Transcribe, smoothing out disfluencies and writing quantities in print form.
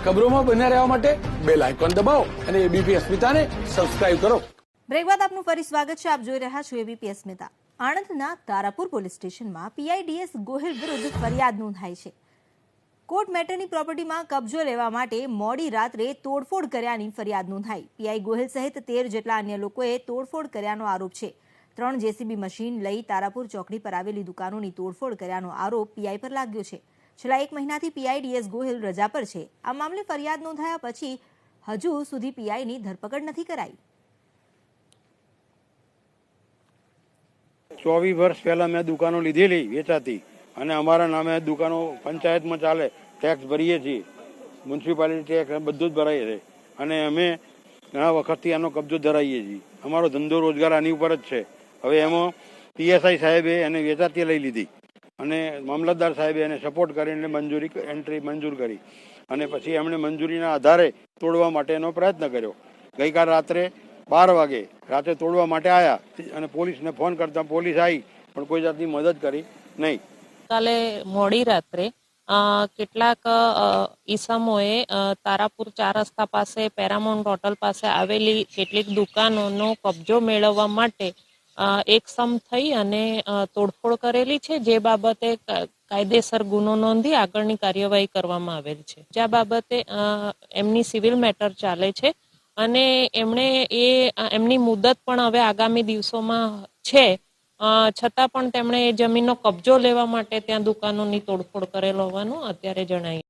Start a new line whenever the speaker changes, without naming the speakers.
ખબરોમાં બન્યા રહેવા માટે બેલ આઇકોન દબાવો અને એબીપી અસ્મિતાને સબસ્ક્રાઇબ કરો.
બ્રેક બાદ આપનું ફરી સ્વાગત છે. આપ જોઈ રહ્યા છો એબીપી અસ્મિતા. આણંદના તારાપુર પોલીસ સ્ટેશનમાં પીઆઈડીએસ ગોહિલ વિરુદ્ધ ફરિયાદ નોંધાઈ છે. કોર્ટ મેટરની પ્રોપર્ટીમાં કબજો લેવા માટે મોડી રાત્રે તોડફોડ કર્યાની ફરિયાદ નોંધાઈ. પીઆઈ ગોહિલ સહિત 13 જેટલા અન્ય લોકોએ તોડફોડ કર્યાનો આરોપ છે. 3 જેસીબી મશીન લઈ તારાપુર ચોકડી પર આવેલી દુકાનોની તોડફોડ કર્યાનો આરોપ પીઆઈ પર લાગ્યો છે. છેલ્લા 1 મહિનાથી પીઆઈડીએસ ગોહિલ રજા પર છે. આ મામલે ફરિયાદ નોંધાયા પછી હજુ સુધી પીઆઈની ધરપકડ નથી કરાઈ.
24 વર્ષ પહેલા મેં દુકાનો લીધેલી વેચાતી અને અમારા નામે દુકાનો પંચાયતમાં ચાલે, ટેક્સ ભરીએ છીએ, મ્યુનિસિપાલિટી ટેક્સ બધું જ ભરાય છે અને અમે ઘણા વખતથી આનો કબજો ધરાવીએ છીએ. અમારો ધંધો રોજગાર આની ઉપર જ છે. હવે એમાં પીએસઆઈ સાહેબે એને વેચાતી લઈ લીધી અને મામલતદાર સાહેબે એને સપોર્ટ કરીને એન્ટ્રી મંજૂર કરી અને પછી એમણે મંજૂરીના આધારે તોડવા માટેનો પ્રયત્ન કર્યો. ગઈકાલ રાત્રે 12 વાગે રાત્રે તોડવા માટે આવ્યા અને પોલીસને ફોન કરતા પોલીસ આવી પણ કોઈ જાતની મદદ કરી નહીં.
કાલે મોડી રાત્રે કેટલાક ઈસમોએ તારાપુર 4 રસ્તા પાસે પેરામાઉન્ટ હોટલ પાસે આવેલી કેટલીક દુકાનોનો કબજો મેળવવા માટે એકસમ થઈ અને તોડફોડ કરેલી છે, જે બાબતે કાયદેસર ગુનો નોંધી આગળની કાર્યવાહી કરવામાં આવેલ છે. જે બાબતે એમની સિવિલ મેટર ચાલે છે અને એમની મુદત પણ હવે આગામી દિવસોમાં છે, છતાં પણ તેમણે એ જમીનનો કબજો લેવા માટે ત્યાં દુકાનોની તોડફોડ કરેલ હોવાનું અત્યારે જણાય.